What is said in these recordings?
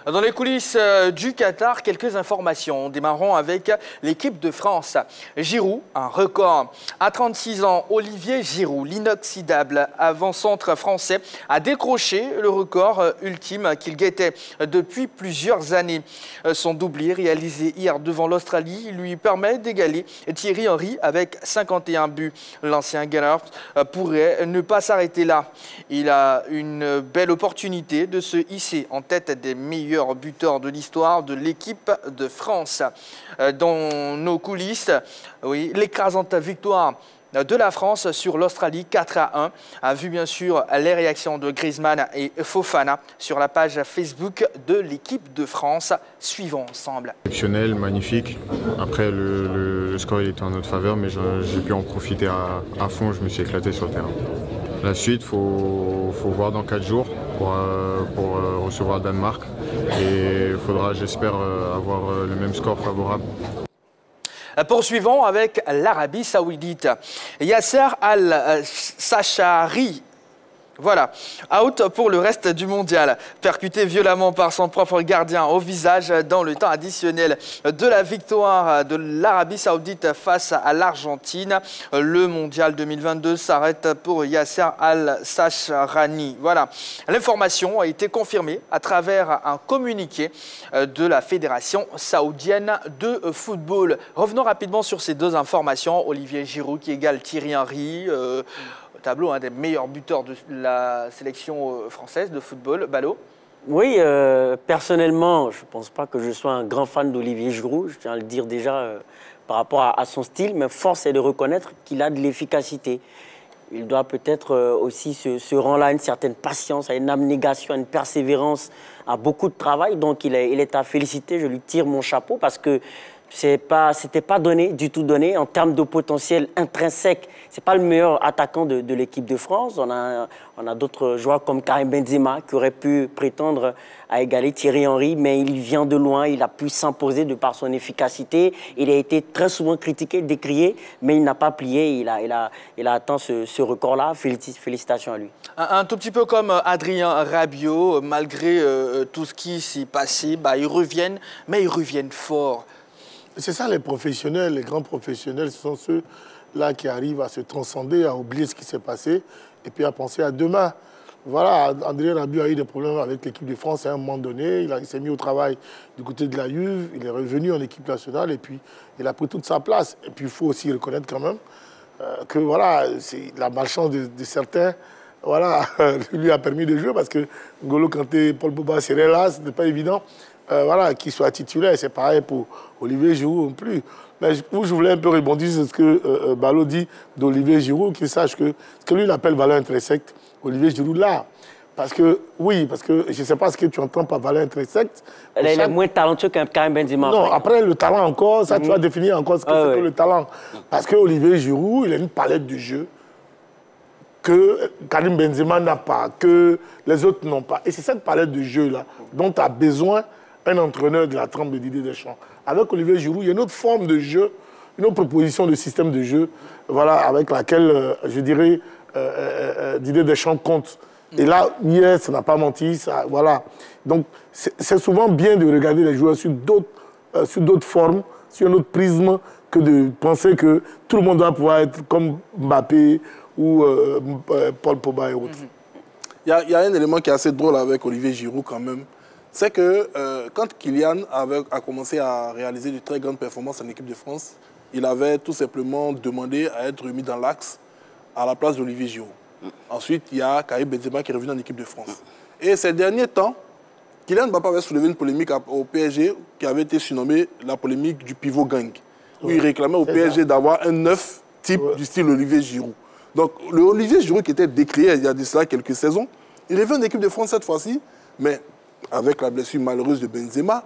Dans les coulisses du Qatar, quelques informations. Démarrons avec l'équipe de France. Giroud, un record. À 36 ans, Olivier Giroud, l'inoxydable avant-centre français, a décroché le record ultime qu'il guettait depuis plusieurs années. Son doublé réalisé hier devant l'Australie lui permet d'égaler Thierry Henry avec 51 buts. L'ancien Gunner pourrait ne pas s'arrêter là. Il a une belle opportunité de se hisser en tête des meilleurs buteur de l'histoire de l'équipe de France. Dans nos coulisses, oui, l'écrasante victoire de la France sur l'Australie 4-1 a vu bien sûr les réactions de Griezmann et Fofana sur la page Facebook de l'équipe de France. Suivons ensemble. Exceptionnel, magnifique. Après le score il était en notre faveur, mais j'ai pu en profiter à fond, je me suis éclaté sur le terrain. La suite, il faut voir dans 4 jours pour recevoir le Danemark. Et il faudra, j'espère, avoir le même score favorable. Poursuivons avec l'Arabie Saoudite. Yasser Al-Sachari. Voilà, out pour le reste du mondial. Percuté violemment par son propre gardien au visage dans le temps additionnel de la victoire de l'Arabie Saoudite face à l'Argentine. Le mondial 2022 s'arrête pour Yasser Al-Sachrani. Voilà, l'information a été confirmée à travers un communiqué de la Fédération saoudienne de football. Revenons rapidement sur ces deux informations. Olivier Giroud qui égale Thierry Henry. Tableau, un des meilleurs buteurs de la sélection française de football. Ballot? Oui, personnellement, je ne pense pas que je sois un grand fan d'Olivier Giroud. Je tiens à le dire déjà par rapport à son style, mais force est de reconnaître qu'il a de l'efficacité. Il doit peut-être aussi ce rang-là, une certaine patience, à une abnégation, à une persévérance, à beaucoup de travail. Donc il est à féliciter, je lui tire mon chapeau parce que c'était pas donné, du tout donné. En termes de potentiel intrinsèque, c'est pas le meilleur attaquant de l'équipe de France. On a d'autres joueurs comme Karim Benzema qui auraient pu prétendre à égaler Thierry Henry, mais il vient de loin, il a pu s'imposer de par son efficacité. Il a été très souvent critiqué, décrié, mais il n'a pas plié. Il a atteint ce record-là. Félicitations à lui. Un tout petit peu comme Adrien Rabiot, malgré tout ce qui s'est passé, ils reviennent, mais ils reviennent fort. C'est ça les professionnels, les grands professionnels, ce sont ceux-là qui arrivent à se transcender, à oublier ce qui s'est passé et puis à penser à demain. Voilà, Adrien Rabiot a eu des problèmes avec l'équipe de France à un moment donné, il s'est mis au travail du côté de la Juve, il est revenu en équipe nationale et puis il a pris toute sa place. Et puis il faut aussi reconnaître quand même que voilà, la malchance de certains voilà, lui a permis de jouer parce que N'Golo Kanté, Paul Pogba seraient là, ce n'est pas évident. Voilà, qu'il soit titulaire, c'est pareil pour Olivier Giroud non plus. Mais je voulais un peu rebondir sur ce que Ballot dit d'Olivier Giroud, qu'il sache que ce que lui il appelle valeur intrinsèque, Olivier Giroud là. Parce que, oui, parce que je ne sais pas ce que tu entends par valeur intrinsèque. Il est moins talentueux qu'un Karim Benzema. Non, après le talent encore, ça tu vas définir encore ce que c'est que le talent. Parce que Olivier Giroud, il a une palette de jeu que Karim Benzema n'a pas, que les autres n'ont pas. Et c'est cette palette de jeu-là dont tu as besoin un entraîneur de la trempe de Didier Deschamps. Avec Olivier Giroud, il y a une autre forme de jeu, une autre proposition de système de jeu, voilà, avec laquelle, je dirais, Didier Deschamps compte. Et là, hier, ça n'a pas menti, ça, voilà. Donc, c'est souvent bien de regarder les joueurs sur d'autres formes, sur un autre prisme, que de penser que tout le monde doit pouvoir être comme Mbappé ou Paul Pogba et autres. Il y a un élément qui est assez drôle avec Olivier Giroud quand même. C'est que quand Kylian a commencé à réaliser de très grandes performances en équipe de France, il avait tout simplement demandé à être remis dans l'axe à la place d'Olivier Giroud. Ensuite, il y a Karim Benzema qui est revenu en équipe de France. Et ces derniers temps, Kylian Mbappé avait soulevé une polémique au PSG qui avait été surnommée la polémique du pivot gang, où il réclamait au PSG d'avoir un neuf type du style Olivier Giroud. Donc, le Olivier Giroud qui était décrié il y a de cela quelques saisons, il est venu en équipe de France cette fois-ci, mais avec la blessure malheureuse de Benzema,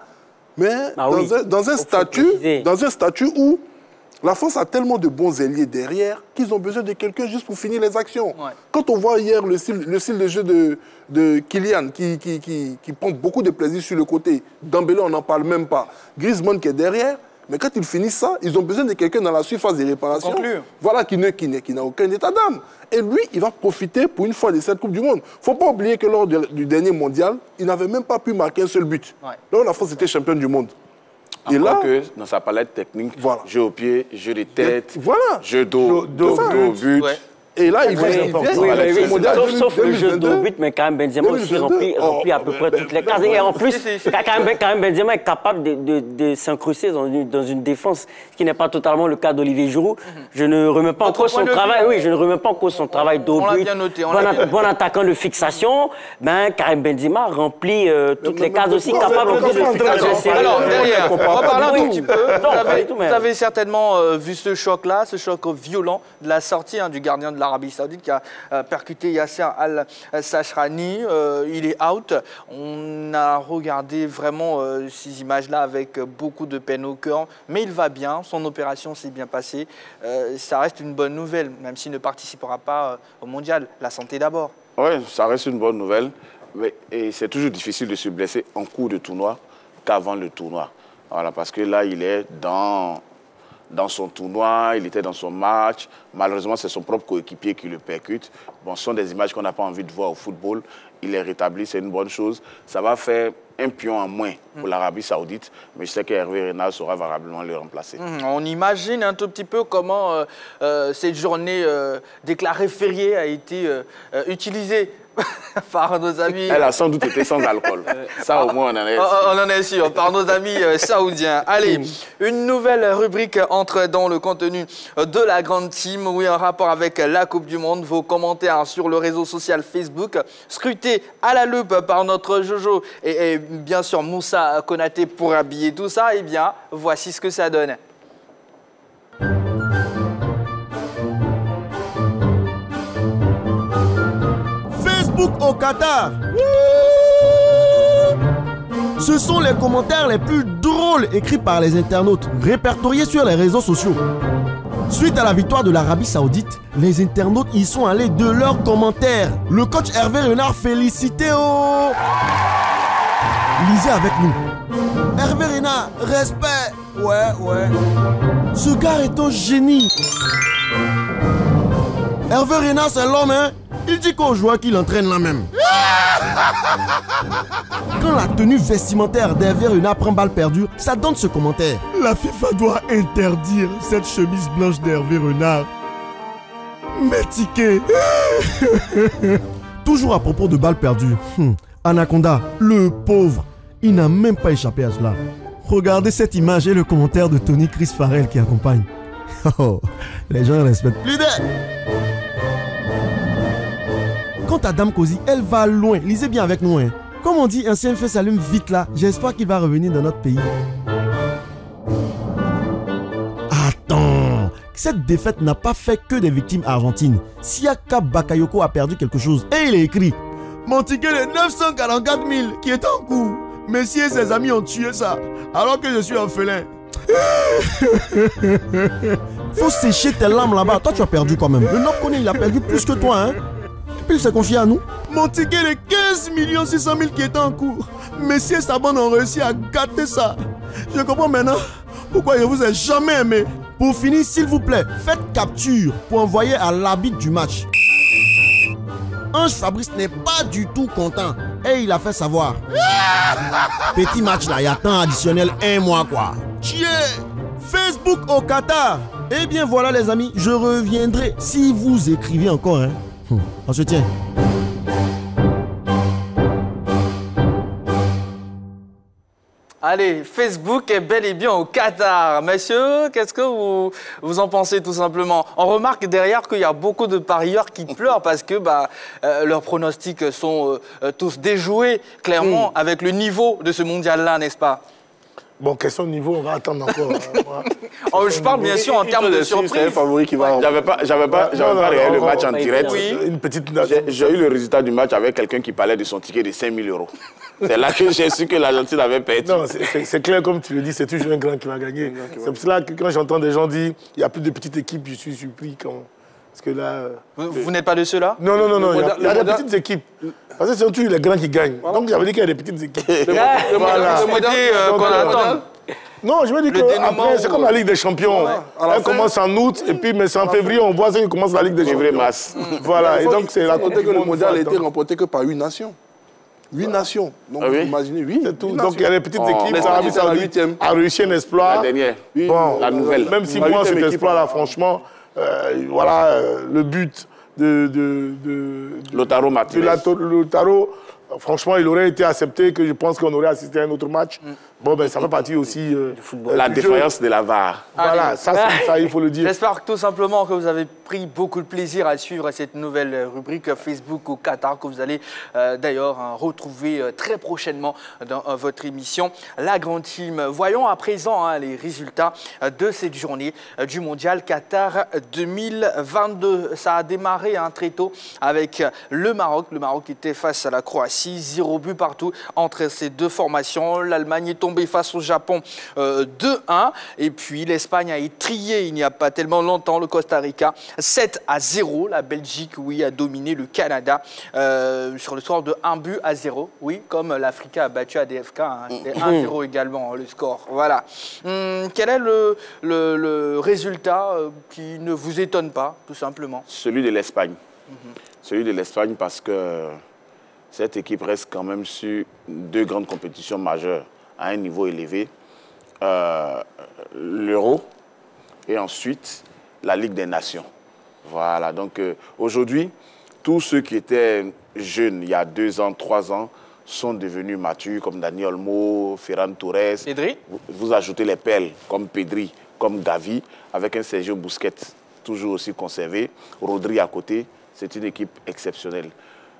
mais dans un statut où la France a tellement de bons ailiers derrière qu'ils ont besoin de quelqu'un juste pour finir les actions. Ouais. Quand on voit hier le style de jeu de Kylian qui prend beaucoup de plaisir sur le côté, Dembélé on n'en parle même pas, Griezmann qui est derrière, Mais quand ils finissent ça, ils ont besoin de quelqu'un dans la surface des réparations. Voilà, qui n'a aucun état d'âme. Et lui, il va profiter pour une fois de cette Coupe du Monde. Il ne faut pas oublier que lors du dernier mondial, il n'avait même pas pu marquer un seul but. Ouais. Donc la France était championne du monde. Et là, que dans sa palette technique, voilà. Jeu au pied, jeu de tête, voilà. Jeu dos, but. Ouais. Et là, il vient sauf le jeu de but, mais quand même Benzema aussi remplit à peu près toutes les cases. Et en plus, quand même Benzema est capable de s'incruster dans une défense, ce qui n'est pas totalement le cas d'Olivier Giroud. Je ne remets pas en cause son travail. Oui, je ne remets pas en cause son travail d'au but. Bon attaquant de fixation, ben Karim Benzema remplit toutes les cases aussi, capable en plus de fixation. Alors derrière, on va parler un tout petit peu. Vous avez certainement vu ce choc-là, ce choc violent de la sortie du gardien de l'Arabie Saoudite qui a percuté Yasser Al-Sachrani. Il est out. On a regardé vraiment ces images-là avec beaucoup de peine au cœur, mais il va bien. Son opération s'est bien passée. Ça reste une bonne nouvelle, même s'il ne participera pas au mondial. La santé d'abord. Oui, ça reste une bonne nouvelle. Et c'est toujours difficile de se blesser en cours de tournoi qu'avant le tournoi. Voilà, parce que là, il est dans son tournoi, il était dans son match. Malheureusement, c'est son propre coéquipier qui le percute. Bon, ce sont des images qu'on n'a pas envie de voir au football. Il est rétabli, c'est une bonne chose. Ça va faire un pion en moins pour l'Arabie Saoudite, mais je sais qu'Hervé Renard saura variablement le remplacer. On imagine un tout petit peu comment cette journée déclarée fériée a été utilisée par nos amis. Elle a sans doute été sans alcool. Ça, au moins, on en est sûr. On en est sûr, par nos amis saoudiens. Allez, une nouvelle rubrique entre dans le contenu de la grande team. Oui, en rapport avec la Coupe du Monde. Vos commentaires sur le réseau social Facebook, scrutés à la loupe par notre Jojo et bien sûr Moussa Konaté pour habiller tout ça. Eh bien, voici ce que ça donne. Au Qatar. Ce sont les commentaires les plus drôles écrits par les internautes, répertoriés sur les réseaux sociaux. Suite à la victoire de l'Arabie Saoudite, les internautes y sont allés de leurs commentaires. Le coach Hervé Renard félicité au... Lisez avec nous. Hervé Renard, respect. Ouais. Ce gars est un génie. Hervé Renard, c'est l'homme, hein. Il dit qu'aux joueurs qu'il entraîne là même. Quand la tenue vestimentaire d'Hervé Renard prend balle perdue, ça donne ce commentaire. La FIFA doit interdire cette chemise blanche d'Hervé Renard. Mais ticket. Toujours à propos de balle perdue. Anaconda, le pauvre, il n'a même pas échappé à cela. Regardez cette image et le commentaire de Tony Chris Farrell qui accompagne. Oh, les gens respectent plus d'elle. Quant à Dame Kosi, elle va loin. Lisez bien avec nous. Comme on dit, un CFE s'allume vite là. J'espère qu'il va revenir dans notre pays. Attends. Cette défaite n'a pas fait que des victimes argentines. Siaka Bakayoko a perdu quelque chose. Et il est écrit: mon ticket de 944 000 qui est en cours. Messi et ses amis ont tué ça. Alors que je suis orphelin. Faut sécher tes larmes là-bas. Toi, tu as perdu quand même. Le Nord connaît, il a perdu plus que toi, hein. Il s'est confié à nous. Mon ticket de 15 600 000 qui était en cours. Messi et sa bande ont réussi à gâter ça. Je comprends maintenant pourquoi je vous ai jamais aimé. Pour finir, s'il vous plaît, faites capture pour envoyer à l'arbitre du match. Ange Fabrice n'est pas du tout content. Et il a fait savoir. Petit match là, il y a temps additionnel 1 mois quoi. Chier. Facebook au Qatar. Eh bien voilà les amis, je reviendrai si vous écrivez encore, hein. On se tient. Allez, Facebook est bel et bien au Qatar. Messieurs, qu'est-ce que vous en pensez tout simplement? On remarque derrière qu'il y a beaucoup de parieurs qui pleurent parce que leurs pronostics sont tous déjoués, clairement, avec le niveau de ce mondial-là, n'est-ce pas? Bon, question de niveau, on va attendre encore. Je parle bien sûr en termes de surprise. C'est le favori qui va. J'avais pas regardé le match en direct. Oui. Une petite. J'ai eu le résultat du match avec quelqu'un qui parlait de son ticket de 5 000 €. C'est là que j'ai su que l'Argentine avait perdu. Non, c'est clair, comme tu le dis, c'est toujours un grand qui va gagner. C'est pour cela que quand j'entends des gens dire il n'y a plus de petites équipes, je suis surpris quand. Parce que là. Vous n'êtes pas de ceux-là? Non. Il y a des petites équipes. Parce que c'est toujours les grands qui gagnent. Donc, ça veut dire qu'il y a des petites équipes. Le modèle qu'on attend. Non, je veux dire Le que dénouement après, c'est comme la Ligue des Champions. Ouais. À la Elle fin- commence en août, et puis mais c'est en février, on voit ça, il commence la Ligue des Février, Champions. mars. Voilà, et donc c'est la Coupe Coupe que du le Monde. mondial a été Donc, remporté que par 8 nations. 8 nations. Donc Ah oui? imaginez, 8. c'est tout. Donc il y a des petites équipes, l'Espagne l'Arabie était à la Saoudite 8e. a réussi un exploit. La dernière. Bon, La nouvelle. Même si La moi, 8e cet équipe, exploit-là, franchement, voilà, le but de Lautaro Martinez. Lautaro, franchement, il aurait été accepté, que je pense qu'on aurait assisté à un autre match. Bon, ben, ça fait partie aussi La du jeu. défaillance de la VAR. Voilà, ça, il faut le dire. J'espère tout simplement que vous avez pris beaucoup de plaisir à suivre cette nouvelle rubrique Facebook au Qatar que vous allez d'ailleurs retrouver très prochainement dans votre émission La Grande Team. Voyons à présent les résultats de cette journée du Mondial Qatar 2022. Ça a démarré très tôt avec le Maroc. Le Maroc était face à la Croatie, 0 but partout entre ces deux formations. L'Allemagne est tombée face au Japon 2-1. Et puis l'Espagne a étrié il n'y a pas tellement longtemps le Costa Rica 7-0. La Belgique, oui, a dominé le Canada sur le score de 1-0. Oui, comme l'Afrique a battu ADFK. C'était 1-0 également le score. Voilà. Quel est le résultat qui ne vous étonne pas, tout simplement? Celui de l'Espagne. Celui de l'Espagne parce que cette équipe reste quand même sur deux grandes compétitions majeures à un niveau élevé. L'Euro et ensuite la Ligue des Nations. Voilà, donc aujourd'hui, tous ceux qui étaient jeunes il y a 2 ans, 3 ans, sont devenus matures, comme Dani Olmo, Ferran Torres. Pedri. Vous ajoutez les perles, comme Pedri, comme Gavi, avec un Sergio Busquets, toujours aussi conservé. Rodri à côté, c'est une équipe exceptionnelle.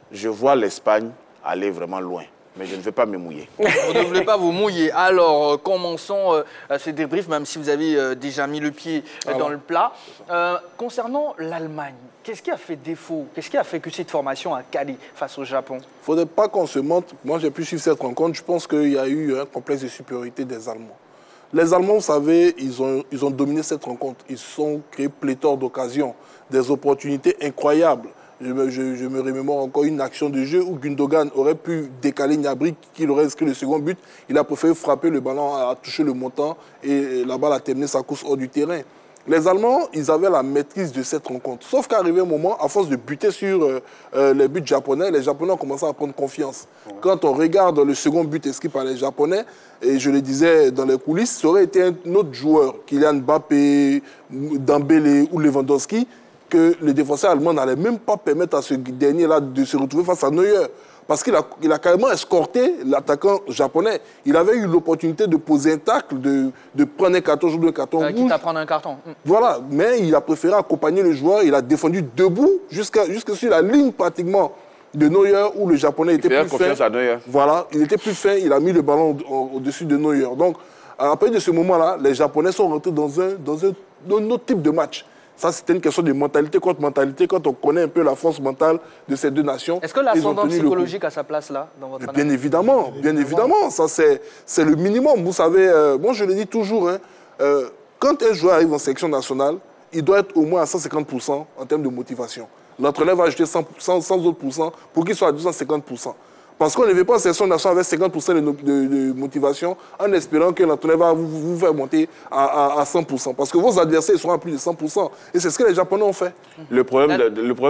Je vois l'Espagne aller vraiment loin, mais je ne vais pas me mouiller. Vous ne voulez pas vous mouiller. Alors, commençons ce débrief, même si vous avez déjà mis le pied dans le plat. Concernant l'Allemagne, qu'est-ce qui a fait défaut? Qu'est-ce qui a fait que cette formation a calé face au Japon? Il ne faudrait pas qu'on se montre. Moi, j'ai pu suivre cette rencontre. Je pense qu'il y a eu un complexe de supériorité des Allemands. Les Allemands, vous savez, ils ont dominé cette rencontre. Ils ont créé pléthore d'occasions, des opportunités incroyables. Je me remémore encore une action de jeu où Gundogan aurait pu décaler Gnabry, qui aurait inscrit le second but. Il a préféré frapper le ballon, à toucher le montant et la balle a terminé sa course hors du terrain. Les Allemands, ils avaient la maîtrise de cette rencontre. Sauf qu'à arrivé un moment, à force de buter sur les buts japonais, les Japonais ont commencé à prendre confiance. Quand on regarde le second but inscrit par les Japonais, et je le disais dans les coulisses, ça aurait été un autre joueur, Kylian Mbappé, Dembélé ou Lewandowski, que le défenseur allemand n'allait même pas permettre à ce dernier-là de se retrouver face à Neuer. Parce qu'il a carrément escorté l'attaquant japonais. Il avait eu l'opportunité de poser un tacle, de prendre un carton jaune ou un carton rouge. Quitte à prendre un carton. Voilà, mais il a préféré accompagner le joueur. Il a défendu debout jusque sur la ligne pratiquement de Neuer où le japonais était plus confiance fin. à Neuer. Voilà, il était plus fin. Il a mis le ballon au-dessus de Neuer. Donc, à partir de ce moment-là, les Japonais sont rentrés dans un autre type de match. Ça, c'était une question de mentalité contre mentalité, quand on connaît un peu la force mentale de ces deux nations. Est-ce que l'ascendant psychologique a sa place là, dans votre analyse? Bien évidemment. Ça, c'est le minimum. Vous savez, moi, je le dis toujours, quand un joueur arrive en sélection nationale, il doit être au moins à 150% en termes de motivation. L'entraîneur va ajouter 100 autres pourcents pour qu'il soit à 250%. Parce qu'on ne veut pas en sélection nationale avec 50% de motivation en espérant que l'entraîneur va vous faire monter à 100%. Parce que vos adversaires seront à plus de 100%. Et c'est ce que les Japonais ont fait. Le problème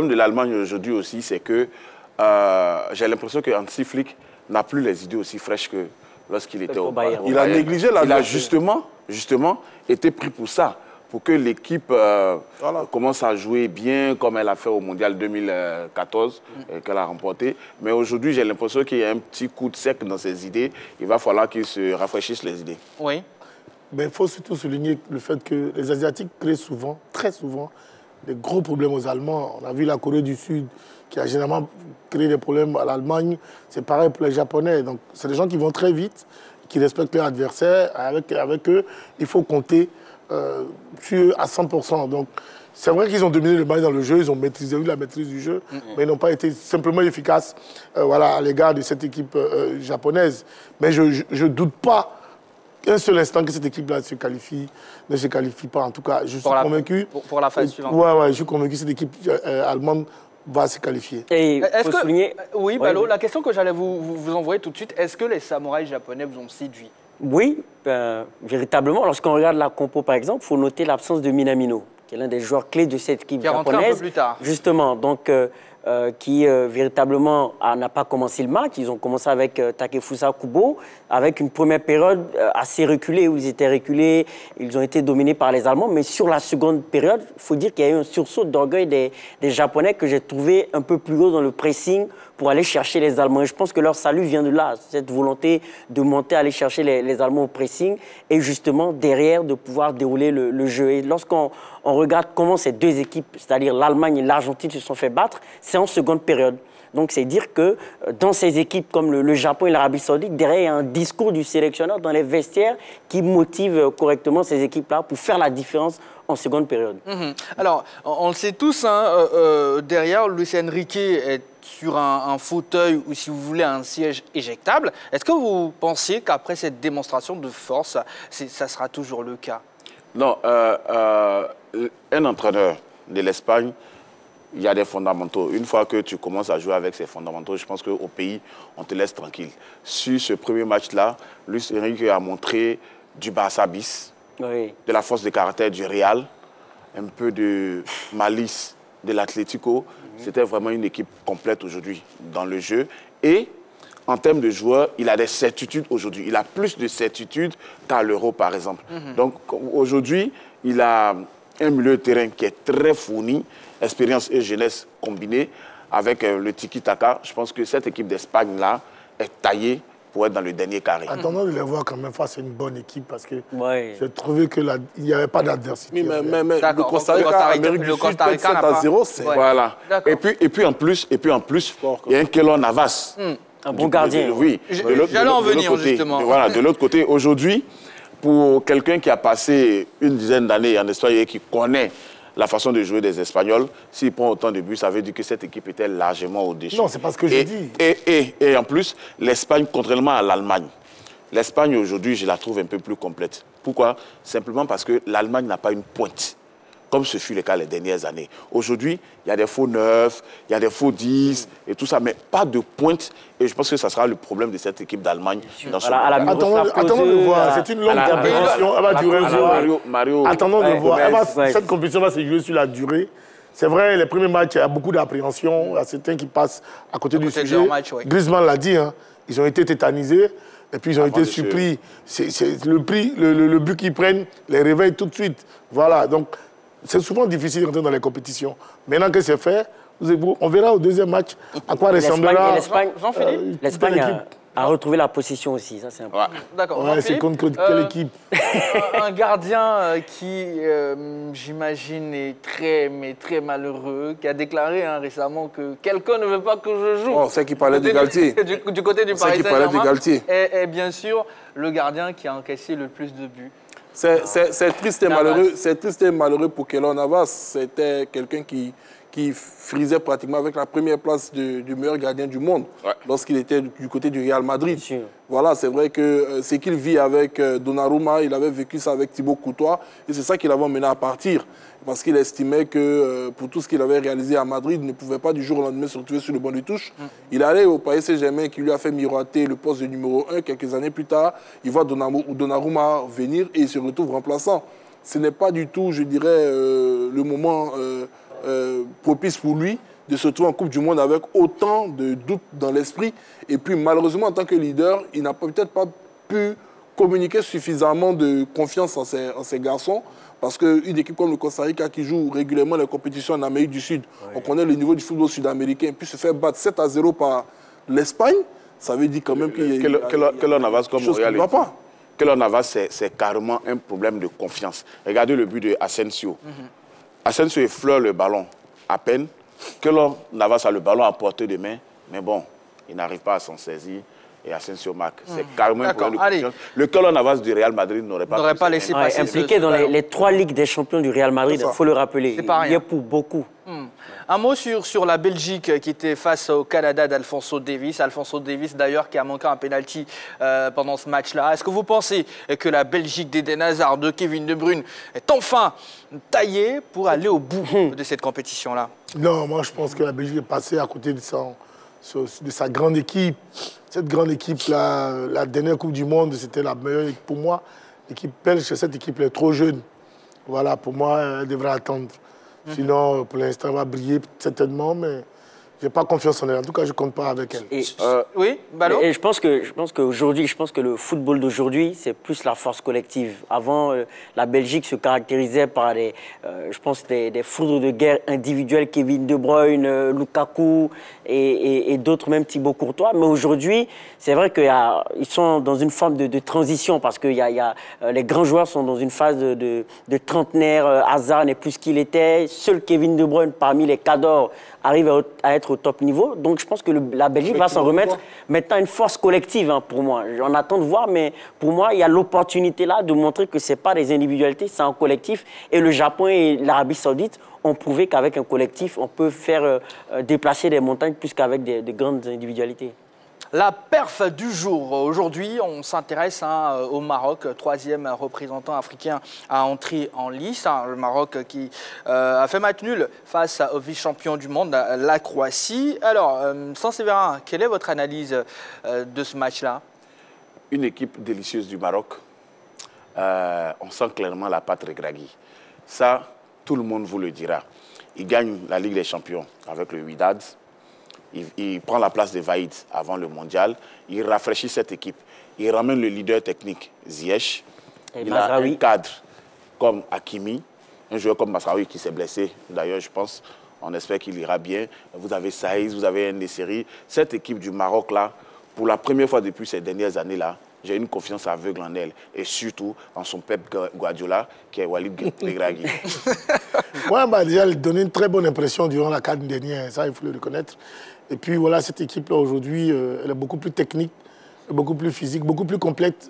de l'Allemagne aujourd'hui aussi, c'est que j'ai l'impression que Hansi Flick n'a plus les idées aussi fraîches que lorsqu'il était au Bayern. Il a négligé la... Il a justement été pris pour ça. Pour que l'équipe commence à jouer bien comme elle a fait au Mondial 2014, qu'elle a remporté. Mais aujourd'hui, j'ai l'impression qu'il y a un petit coup de sec dans ses idées. Il va falloir qu'il se rafraîchisse les idées. Oui. Mais il faut surtout souligner le fait que les Asiatiques créent souvent, très souvent, des gros problèmes aux Allemands. On a vu la Corée du Sud qui a généralement créé des problèmes à l'Allemagne. C'est pareil pour les Japonais. Donc, c'est des gens qui vont très vite, qui respectent leurs adversaires. Avec eux, il faut compter sur à 100%. Donc, c'est vrai qu'ils ont dominé le match dans le jeu, ils ont maîtrisé la maîtrise du jeu, mais ils n'ont pas été simplement efficaces à l'égard de cette équipe japonaise. Mais je ne doute pas un seul instant que cette équipe-là ne se qualifie pas. En tout cas, je suis convaincu. Pour la phase suivante. Ouais, je suis convaincu que cette équipe allemande va se qualifier. Et faut souligner... Oui, Balo, la question que j'allais vous envoyer tout de suite, est-ce que les samouraïs japonais vous ont séduit Oui, véritablement. Lorsqu'on regarde la compo, par exemple, il faut noter l'absence de Minamino, qui est l'un des joueurs clés de cette équipe japonaise. Qui est rentré un peu plus tard. Justement, donc qui véritablement n'a pas commencé le match. Ils ont commencé avec Takefusa Kubo, avec une première période assez reculée, où ils étaient reculés, ils ont été dominés par les Allemands. Mais sur la seconde période, il faut dire qu'il y a eu un sursaut d'orgueil des Japonais que j'ai trouvé un peu plus haut dans le pressing pour aller chercher les Allemands. Et je pense que leur salut vient de là, cette volonté de monter, aller chercher les Allemands au pressing et justement derrière de pouvoir dérouler le jeu. Et lorsqu'on regarde comment ces deux équipes, c'est-à-dire l'Allemagne et l'Argentine, se sont fait battre, c'est en seconde période. Donc c'est dire que dans ces équipes comme le Japon et l'Arabie Saoudite, derrière il y a un discours du sélectionneur dans les vestiaires qui motive correctement ces équipes-là pour faire la différence en seconde période. Alors, on le sait tous, hein, derrière, Luis Enrique est sur un fauteuil ou, si vous voulez, un siège éjectable. Est-ce que vous pensez qu'après cette démonstration de force, ça sera toujours le cas? Non, un entraîneur de l'Espagne, il y a des fondamentaux. Une fois que tu commences à jouer avec ces fondamentaux, je pense qu'au pays, on te laisse tranquille. Sur ce premier match-là, Luis Enrique a montré du Barça bis, de la force de caractère du Real, un peu de malice de l'Atlético. C'était vraiment une équipe complète aujourd'hui dans le jeu. Et en termes de joueurs, il a des certitudes aujourd'hui. Il a plus de certitudes qu'à l'Euro, par exemple. Donc aujourd'hui, il a un milieu de terrain qui est très fourni, expérience et jeunesse combinée avec le tiki-taka. Je pense que cette équipe d'Espagne-là est taillée pour être dans le dernier carré. Attendons de les voir quand même face à une bonne équipe parce que j'ai trouvé qu'il n'y avait pas d'adversité. Mais le Costa Rica, Amérique du Sud, 7-0, c'est... Voilà. Et puis en plus, il y a un Keylor Navas. Un bon gardien. Oui. J'allais en venir, justement. Voilà, de l'autre côté, aujourd'hui, pour quelqu'un qui a passé une dizaine d'années en Espagne et qui connaît la façon de jouer des Espagnols, s'il prend autant de buts, ça veut dire que cette équipe était largement au-dessus. Non, c'est pas ce que j'ai dit. Et en plus, l'Espagne, contrairement à l'Allemagne, l'Espagne aujourd'hui, je la trouve un peu plus complète. Pourquoi? Simplement parce que l'Allemagne n'a pas une pointe, comme ce fut le cas les dernières années. Aujourd'hui, il y a des faux 9, il y a des faux 10 et tout ça, mais pas de pointe. Et je pense que ça sera le problème de cette équipe d'Allemagne dans ce moment. Attendons de voir. C'est une longue compétition. Elle va durer. Attendons de voir. Cette compétition va se jouer sur la durée. C'est vrai, les premiers matchs, il y a beaucoup d'appréhension. Il y a certains qui passent à côté du sujet. Griezmann l'a dit, hein, ils ont été tétanisés. Et puis ils ont été surpris. C'est le but qu'ils prennent les réveille tout de suite. Voilà, donc c'est souvent difficile d'entrer dans les compétitions. Maintenant que c'est fait, on verra au deuxième match à quoi ressemblera l'Espagne a retrouvé la possession aussi, ça c'est important. D'accord. C'est contre quelle équipe? Un gardien qui, j'imagine, est très malheureux, qui a déclaré récemment que quelqu'un ne veut pas que je joue. Oh, c'est qui parlait de Galtier. Du côté du Paris Saint-Germain. Et bien sûr, le gardien qui a encaissé le plus de buts. C'est triste et malheureux pour Keylor Navas. C'était quelqu'un qui frisait pratiquement avec la première place du meilleur gardien du monde lorsqu'il était du côté du Real Madrid. Voilà, c'est vrai que ce qu'il vit avec Donnarumma, il avait vécu ça avec Thibaut Courtois et c'est ça qui l'avait mené à partir. Parce qu'il estimait que pour tout ce qu'il avait réalisé à Madrid, il ne pouvait pas du jour au lendemain se retrouver sur le banc de touche. Il allait au Paris Saint-Germain qui lui a fait miroiter le poste de numéro 1. Quelques années plus tard, il voit Donnarumma venir et il se retrouve remplaçant. Ce n'est pas du tout, je dirais, le moment propice pour lui de se retrouver en Coupe du Monde avec autant de doutes dans l'esprit. Et puis malheureusement, en tant que leader, il n'a peut-être pas pu communiquer suffisamment de confiance en ces garçons. Parce qu'une équipe comme le Costa Rica qui joue régulièrement les compétitions en Amérique du Sud, on connaît le niveau du football sud-américain, puis se faire battre 7-0 par l'Espagne, ça veut dire quand même qu'il y a Keylor Navas, comme chose qui ne va pas. Keylor Navas, c'est carrément un problème de confiance. Regardez le but de Asensio. Asensio effleure le ballon à peine. Keylor Navas a le ballon à portée de main, mais bon, il n'arrive pas à s'en saisir. Et Asensio marque. C'est carrément un problème de confiance. Le Keylor Navas du Real Madrid n'aurait pas laissé passer. Impliqué dans les 3 ligues des champions du Real Madrid, il faut le rappeler. Il y a pour beaucoup. Un mot sur la Belgique qui était face au Canada d'Alphonso Davies. Alphonso Davies d'ailleurs qui a manqué un penalty pendant ce match-là. Est-ce que vous pensez que la Belgique d'Eden Hazard, de Kevin De Bruyne est enfin taillée pour aller au bout de cette compétition-là? Non, moi je pense que la Belgique est passée à côté de de sa grande équipe. Cette grande équipe-là, la dernière Coupe du Monde, c'était la meilleure pour moi. L'équipe belge, cette équipe est trop jeune. Voilà, pour moi, elle devrait attendre. Sinon, pour l'instant, elle va briller certainement, mais je n'ai pas confiance en elle. En tout cas, je ne compte pas avec elle. Oui, Ballot. Et je pense qu'aujourd'hui, le football d'aujourd'hui, c'est plus la force collective. Avant, la Belgique se caractérisait par des foudres de guerre individuelles, Kevin De Bruyne, Lukaku et d'autres, même Thibaut Courtois. Mais aujourd'hui, c'est vrai qu'ils sont dans une forme de transition parce que les grands joueurs sont dans une phase de trentenaire. Hazard n'est plus ce qu'il était. Seul Kevin De Bruyne, parmi les cadors, arrive à être au top niveau. Donc, je pense que la Belgique va s'en remettre maintenant une force collective, hein, pour moi. On attend de voir, mais pour moi, il y a l'opportunité là de montrer que ce n'est pas des individualités, c'est un collectif. Et le Japon et l'Arabie Saoudite ont prouvé qu'avec un collectif, on peut faire déplacer des montagnes plus qu'avec des grandes individualités. La perf du jour. Aujourd'hui, on s'intéresse au Maroc, troisième représentant africain à entrer en lice. Le Maroc qui a fait match nul face au vice-champion du monde, la Croatie. Alors, San Séverin, quelle est votre analyse de ce match-là? Une équipe délicieuse du Maroc. On sent clairement la patte Regragui. Ça, tout le monde vous le dira. Il gagne la Ligue des Champions avec le Wydad. Il prend la place de Vaïd avant le mondial. Il rafraîchit cette équipe. Il ramène le leader technique, Ziyech. Il a un cadre comme Hakimi, un joueur comme Mazraoui qui s'est blessé. D'ailleurs, je pense, on espère qu'il ira bien. Vous avez Saïs, vous avez Nesseri. Cette équipe du Maroc, là, pour la première fois depuis ces dernières années-là, j'ai une confiance aveugle en elle. Et surtout en son Pep Guardiola, qui est Walid Regragui. Moi, déjà, elle donnait une très bonne impression durant la CAN dernière. Ça, il faut le reconnaître. Et puis, voilà, cette équipe-là, aujourd'hui, elle est beaucoup plus technique, beaucoup plus physique, beaucoup plus complète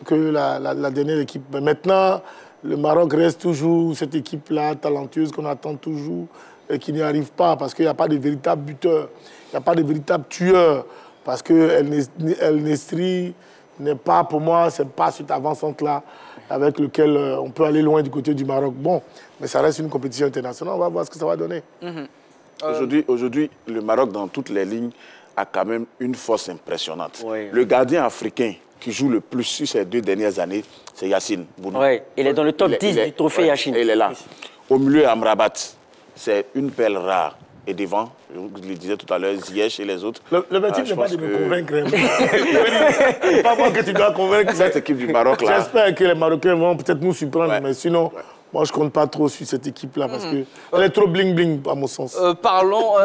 que la dernière équipe. Mais maintenant, le Maroc reste toujours cette équipe-là, talentueuse, qu'on attend toujours et qui n'y arrive pas parce qu'il n'y a pas de véritable buteur, il n'y a pas de véritable tueur. Parce que El Nesri n'est pas, pour moi, c'est pas cette avant-centre-là avec lequel on peut aller loin du côté du Maroc. Bon, mais ça reste une compétition internationale, on va voir ce que ça va donner. Aujourd'hui, le Maroc, dans toutes les lignes, a quand même une force impressionnante. Oui. Le gardien africain qui joue le plus sur ces 2 dernières années, c'est Yacine Bounou. Oui, il est dans le top 10 du trophée Yacine. Il est là. Au milieu, Amrabat, c'est une perle rare. Et devant, je le disais tout à l'heure, Ziyech et les autres. L'objectif n'est pas de me convaincre. C'est pas moi que tu dois convaincre. Cette équipe du Maroc, là. J'espère que les Marocains vont peut-être nous surprendre, mais sinon... Moi, je ne compte pas trop sur cette équipe-là parce qu'elle est trop bling-bling, à mon sens. Parlons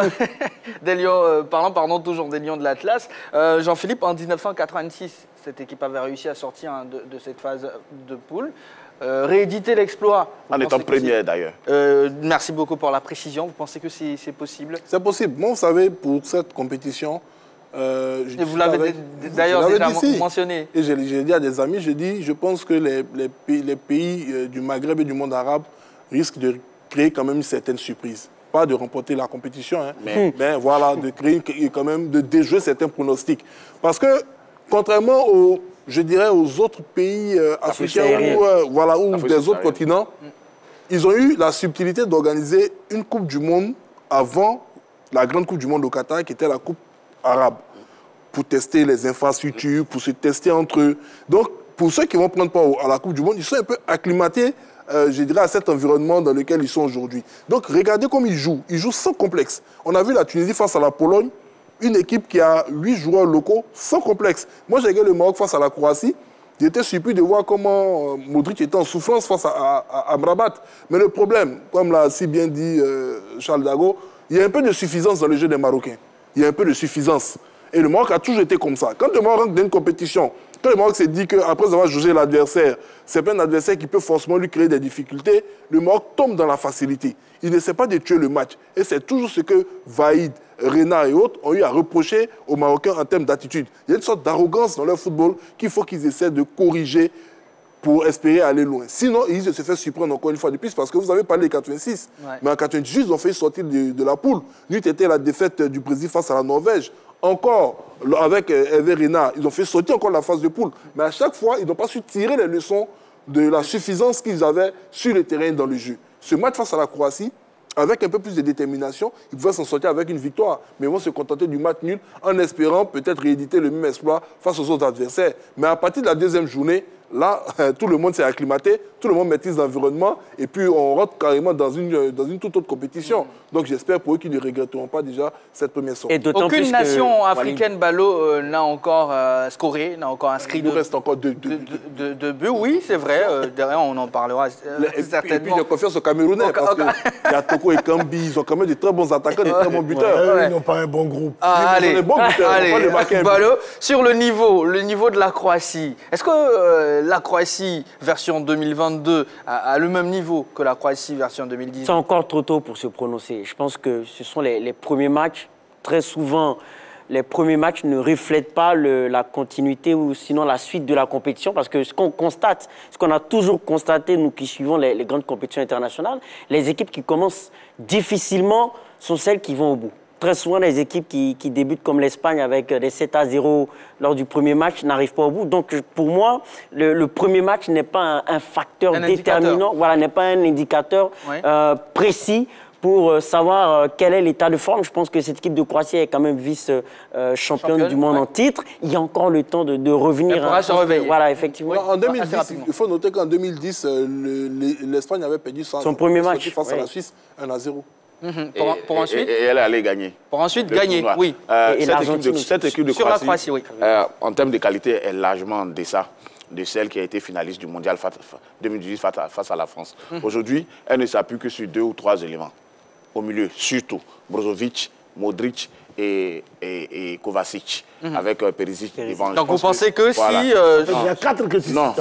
toujours des Lions de l'Atlas. Jean-Philippe, en 1986, cette équipe avait réussi à sortir de cette phase de poule. Rééditer l'exploit. En étant première, d'ailleurs. Merci beaucoup pour la précision. Vous pensez que c'est possible? C'est possible. Moi, vous savez, pour cette compétition... et vous l'avez d'ailleurs déjà mentionné. Et j'ai dit à des amis, je pense que les pays du Maghreb et du monde arabe risquent de créer quand même une certaine surprise. Pas de remporter la compétition, hein, mais voilà, de créer quand même, de déjouer certains pronostics. Parce que, contrairement aux autres pays africains ou des autres continents, ils ont eu la subtilité d'organiser une Coupe du Monde avant la grande Coupe du Monde au Qatar, qui était la Coupe arabe, pour tester les infrastructures, pour se tester entre eux. Donc, pour ceux qui vont prendre part à la Coupe du Monde, ils sont un peu acclimatés, à cet environnement dans lequel ils sont aujourd'hui. Donc, regardez comme ils jouent. Ils jouent sans complexe. On a vu la Tunisie face à la Pologne, une équipe qui a 8 joueurs locaux sans complexe. Moi, j'ai regardé le Maroc face à la Croatie. J'étais surpris de voir comment Modric était en souffrance face à Amrabat. Mais le problème, comme l'a si bien dit Charles Dago, il y a un peu de suffisance dans le jeu des Marocains. Il y a un peu de suffisance. Et le Maroc a toujours été comme ça. Quand le Maroc rentre dans une compétition, quand le Maroc s'est dit qu'après avoir jugé l'adversaire, c'est pas un adversaire qui peut forcément lui créer des difficultés, le Maroc tombe dans la facilité. Il n'essaie pas de tuer le match. Et c'est toujours ce que Vaïd, Rena et autres ont eu à reprocher aux Marocains en termes d'attitude. Il y a une sorte d'arrogance dans leur football qu'il faut qu'ils essaient de corriger pour espérer aller loin. Sinon, ils se fait surprendre encore une fois de plus parce que vous avez parlé de 86. Ouais. Mais en 98, ils ont fait sortir de la poule. N'eût été la défaite du Brésil face à la Norvège. Encore, avec Hervé Renard, ils ont fait sortir encore la phase de poule. Mais à chaque fois, ils n'ont pas su tirer les leçons de la suffisance qu'ils avaient sur le terrain dans le jeu. Ce match face à la Croatie avec un peu plus de détermination, ils pouvaient s'en sortir avec une victoire. Mais ils vont se contenter du match nul en espérant peut-être rééditer le même exploit face aux autres adversaires. Mais à partir de la deuxième journée, là, tout le monde s'est acclimaté, tout le monde maîtrise l'environnement et puis on rentre carrément dans une toute autre compétition. Donc j'espère pour eux qu'ils ne regretteront pas déjà cette première sortie. Aucune nation africaine, Balo, n'a encore scoré, n'a encore inscrit Il nous reste encore deux buts. Oui, c'est vrai. Derrière, on en parlera certainement. Et puis j'ai confiance aux Camerounais parce qu'il y a Toko et Kambi, ils ont quand même de très bons attaquants, de très bons buteurs. Ils n'ont pas un bon groupe. Allez, Balo, sur le niveau de la Croatie, est-ce que la Croatie version 2022 a le même niveau que la Croatie version 2010? C'est encore trop tôt pour se prononcer. Je pense que ce sont les premiers matchs. Très souvent, les premiers matchs ne reflètent pas la continuité ou sinon la suite de la compétition. Parce que ce qu'on constate, ce qu'on a toujours constaté, nous qui suivons les grandes compétitions internationales, les équipes qui commencent difficilement sont celles qui vont au bout. Très souvent, les équipes qui débutent comme l'Espagne avec des 7-0 lors du premier match n'arrivent pas au bout. Donc, pour moi, le premier match n'est pas un facteur déterminant, voilà, n'est pas un indicateur précis pour savoir quel est l'état de forme. Je pense que cette équipe de Croatie est quand même vice-championne du monde en titre. Il y a encore le temps de revenir. Elle pourra se réveiller. Voilà, effectivement. En 2010, il faut noter qu'en 2010, l'Espagne avait perdu son premier match face à la Suisse 1-0. Pour ensuite, et elle allait gagner. Pour ensuite gagner, oui. Cette équipe de sur la Croatie, oui. En termes de qualité, est largement en deçà de celle qui a été finaliste du mondial 2018 face à la France. Aujourd'hui, elle ne s'appuie que sur 2 ou 3 éléments. Au milieu, surtout, Brozovic, Modric et Kovacic, avec Perisic devant. Donc vous pensez que voilà. si... Il y a 4 que Non.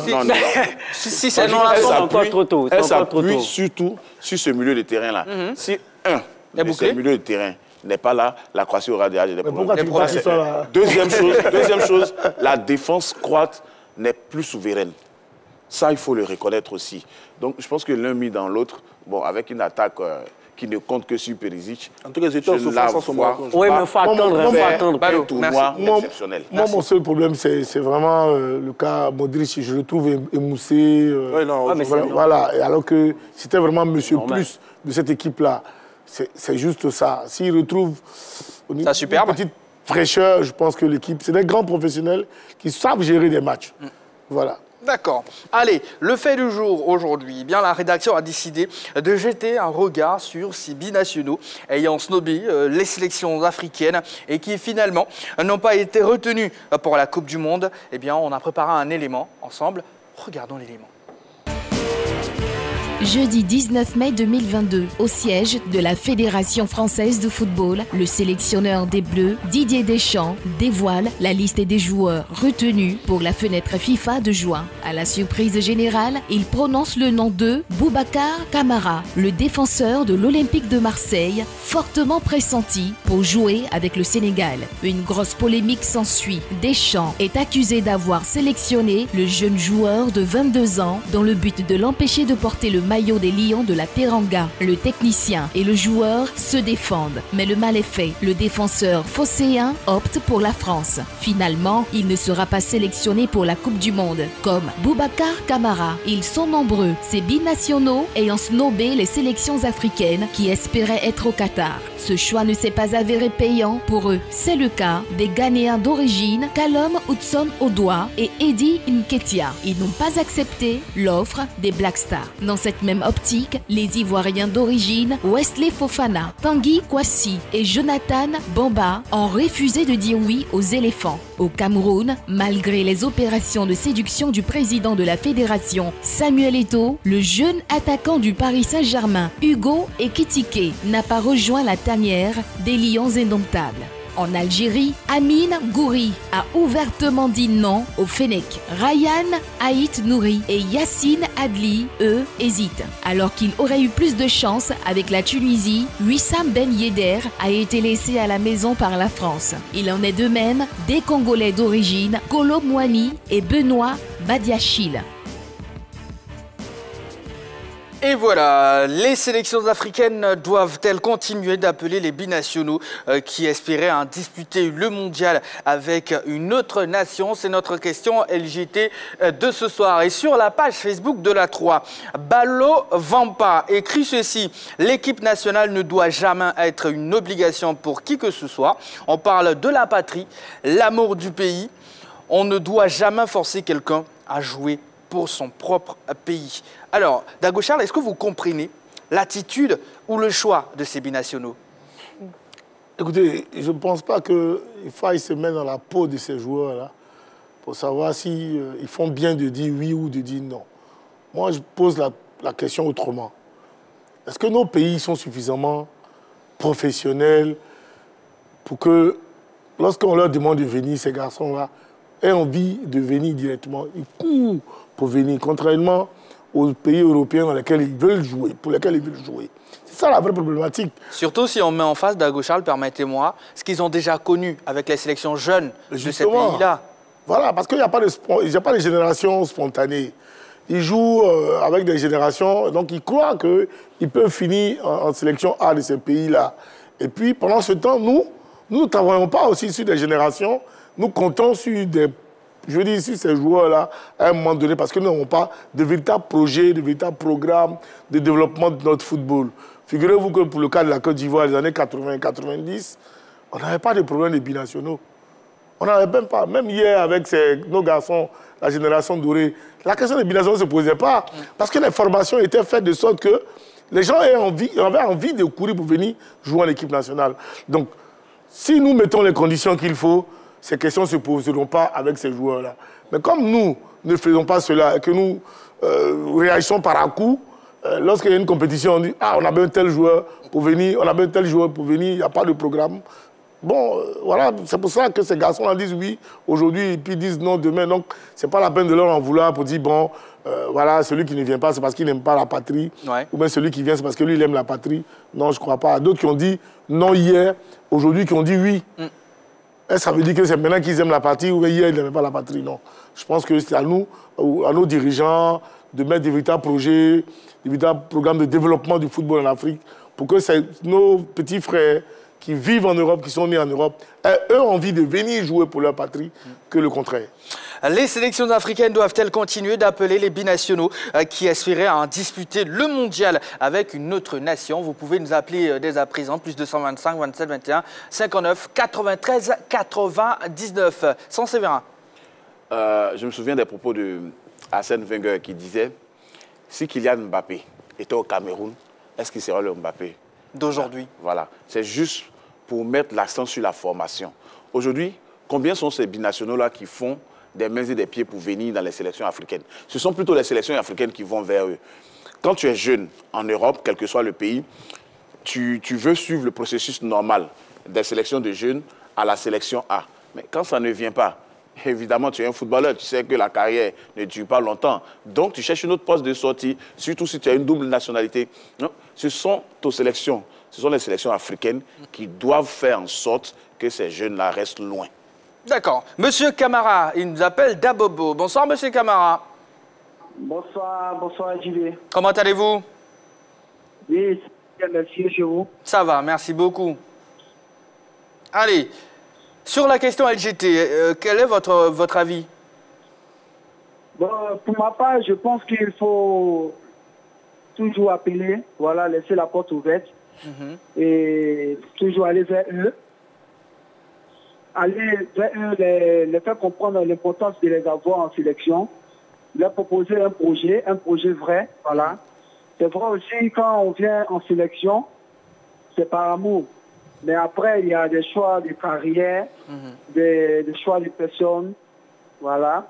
Si c'est non la c'est encore trop tôt. Elle s'appuie surtout sur ce milieu de terrain-là. Si ce milieu de terrain n'est pas là, la Croatie aura déjà des problèmes. Pourquoi tu crois qu'ils sont là? Deuxième chose, la défense croate n'est plus souveraine. Ça, il faut le reconnaître aussi. Donc, je pense que l'un mis dans l'autre, bon, avec une attaque qui ne compte que sur Perisic. En tout cas, j'étais en souffrance en ce moment. Oui, mais il faut attendre. Un tournoi exceptionnel. Moi, mon seul problème, c'est vraiment le cas Modric. Je le trouve émoussé. Voilà. Alors que c'était vraiment monsieur plus de cette équipe-là. C'est juste ça. S'il retrouve une petite fraîcheur, je pense que l'équipe, c'est des grands professionnels qui savent gérer des matchs. Voilà. D'accord. Allez, le fait du jour aujourd'hui, eh bien la rédaction a décidé de jeter un regard sur ces binationaux ayant snobé les sélections africaines et qui finalement n'ont pas été retenus pour la Coupe du Monde. Eh bien, on a préparé un élément ensemble. Regardons l'élément. Jeudi 19 mai 2022, au siège de la Fédération française de football, le sélectionneur des Bleus, Didier Deschamps, dévoile la liste des joueurs retenus pour la fenêtre FIFA de juin. À la surprise générale, il prononce le nom de Boubacar Kamara, le défenseur de l'Olympique de Marseille, fortement pressenti pour jouer avec le Sénégal. Une grosse polémique s'ensuit. Deschamps est accusé d'avoir sélectionné le jeune joueur de 22 ans dans le but de l'empêcher de porter le maillot des Lions de la Teranga. Le technicien et le joueur se défendent, mais le mal est fait. Le défenseur phocéen opte pour la France. Finalement, il ne sera pas sélectionné pour la Coupe du Monde. Comme Boubacar Kamara, ils sont nombreux, ces binationaux ayant snobé les sélections africaines qui espéraient être au Qatar. Ce choix ne s'est pas avéré payant pour eux. C'est le cas des Ghanéens d'origine Callum Hudson-Odoi et Eddie Nketiah. Ils n'ont pas accepté l'offre des Black Stars. Dans cette même optique, les Ivoiriens d'origine Wesley Fofana, Tanguy Kouassi et Jonathan Bamba ont refusé de dire oui aux éléphants. Au Cameroun, malgré les opérations de séduction du président de la fédération, Samuel Eto'o, le jeune attaquant du Paris Saint-Germain, Hugo Ekitike, n'a pas rejoint la tanière des Lions indomptables. En Algérie, Amine Gouiri a ouvertement dit non au Fennec. Ryan Haït Nouri et Yassine Adli, eux, hésitent. Alors qu'il aurait eu plus de chance avec la Tunisie, Wissam Ben Yedder a été laissé à la maison par la France. Il en est de même des Congolais d'origine, Kolo Muani et Benoît Badiachil. Et Et voilà, les sélections africaines doivent-elles continuer d'appeler les binationaux qui espéraient disputer le mondial avec une autre nation? C'est notre question LGT de ce soir. Et sur la page Facebook de la 3, Balo Vampa écrit ceci: l'équipe nationale ne doit jamais être une obligation pour qui que ce soit. On parle de la patrie, l'amour du pays. On ne doit jamais forcer quelqu'un à jouer pour son propre pays. Alors, Dago Charles, est-ce que vous comprenez l'attitude ou le choix de ces binationaux? Écoutez, je ne pense pas qu'il faille se mettre dans la peau de ces joueurs-là pour savoir s'ils font bien de dire oui ou de dire non. Moi, je pose la question autrement. Est-ce que nos pays sont suffisamment professionnels pour que, lorsqu'on leur demande de venir, ces garçons-là aient envie de venir directement? Ils courent pour venir, contrairement aux pays européens dans lesquels ils veulent jouer, pour lesquels ils veulent jouer. C'est ça la vraie problématique. Surtout si on met en face, Dago Charles, permettez-moi, ce qu'ils ont déjà connu avec les sélections jeunes de ces pays-là. Voilà, parce qu'il n'y a pas de génération spontanée. Ils jouent avec des générations, donc ils croient qu'ils peuvent finir en sélection A de ces pays-là. Et puis, pendant ce temps, nous ne travaillons pas aussi sur des générations. Nous comptons sur sur ces joueurs-là à un moment donné, parce que nous n'avons pas de véritables projets, de véritables programmes de développement de notre football. Figurez-vous que pour le cas de la Côte d'Ivoire, les années 80-90, on n'avait pas de problème de binationaux. On n'avait même pas. Même hier, avec nos garçons, la génération dorée, la question des binationaux ne se posait pas. Parce que les formations étaient faites de sorte que les gens avaient envie de courir pour venir jouer en équipe nationale. Donc, si nous mettons les conditions qu'il faut, ces questions ne se poseront pas avec ces joueurs-là. Mais comme nous ne faisons pas cela et que nous réagissons par à coup, lorsqu'il y a une compétition, on dit « Ah, on a besoin de tel joueur pour venir, on a besoin de tel joueur pour venir, il n'y a pas de programme. » Bon, voilà, c'est pour ça que ces garçons-là disent oui aujourd'hui et puis disent non demain. Donc, ce n'est pas la peine de leur en vouloir pour dire, bon, voilà, celui qui ne vient pas, c'est parce qu'il n'aime pas la patrie. Ouais. Ou bien celui qui vient, c'est parce que lui, il aime la patrie. Non, je ne crois pas. D'autres qui ont dit non hier, aujourd'hui qui ont dit oui. Est-ce que ça veut dire que c'est maintenant qu'ils aiment la patrie ou hier, ils n'aimaient pas la patrie? Non. Je pense que c'est à nous, à nos dirigeants, de mettre des véritables projets, des véritables programmes de développement du football en Afrique pour que nos petits frères qui vivent en Europe, qui sont nés en Europe, aient eux envie de venir jouer pour leur patrie que le contraire. Les sélections africaines doivent-elles continuer d'appeler les binationaux qui espéraient disputer le mondial avec une autre nation? Vous pouvez nous appeler dès à présent, plus 225 27 21 59 93 99. Sans Séverin. Je me souviens des propos de Arsène Wenger qui disait « Si Kylian Mbappé était au Cameroun, est-ce qu'il serait le Mbappé d'aujourd'hui ?» Voilà, c'est juste pour mettre l'accent sur la formation. Aujourd'hui, combien sont ces binationaux-là qui font des mains et des pieds pour venir dans les sélections africaines? Ce sont plutôt les sélections africaines qui vont vers eux. Quand tu es jeune en Europe, quel que soit le pays, tu veux suivre le processus normal des sélections de jeunes à la sélection A. Mais quand ça ne vient pas, évidemment, tu es un footballeur, tu sais que la carrière ne dure pas longtemps. Donc, tu cherches une autre poste de sortie, surtout si tu as une double nationalité. Non, ce sont tes sélections, ce sont les sélections africaines qui doivent faire en sorte que ces jeunes-là restent loin. D'accord. Monsieur Camara, il nous appelle Dabobo. Bonsoir, monsieur Camara. Bonsoir, bonsoir, JB. Comment allez-vous? Oui, merci, chez vous. Ça va, merci beaucoup. Allez, sur la question LGT, quel est votre avis? Bon, pour ma part, je pense qu'il faut toujours appeler, voilà, laisser la porte ouverte et toujours aller vers eux. Aller vers eux, les faire comprendre l'importance de les avoir en sélection, leur proposer un projet vrai, voilà. C'est vrai aussi, quand on vient en sélection, c'est par amour. Mais après, il y a des choix de carrière, des choix de personnes, voilà.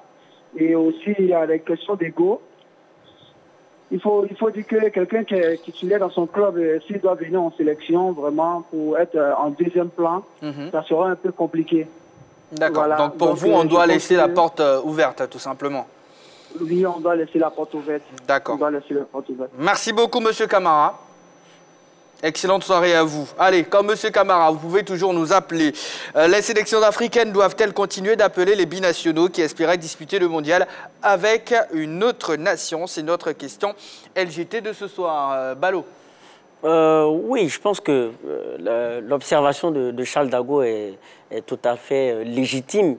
Et aussi, il y a des questions d'ego. Il faut dire que quelqu'un qui est titulaire dans son club, s'il doit venir en sélection, vraiment, pour être en deuxième plan, ça sera un peu compliqué. D'accord. Voilà. Donc pour vous, on doit laisser la porte ouverte, tout simplement. Oui, on doit laisser la porte ouverte. D'accord. On doit laisser la porte ouverte. Merci beaucoup, monsieur Camara. Excellente soirée à vous. Allez, comme M. Camara, vous pouvez toujours nous appeler. Les sélections africaines doivent-elles continuer d'appeler les binationaux qui espéraient disputer le mondial avec une autre nation? C'est notre question LGT de ce soir. Ballot. Oui, je pense que l'observation de Charles Dago est tout à fait légitime.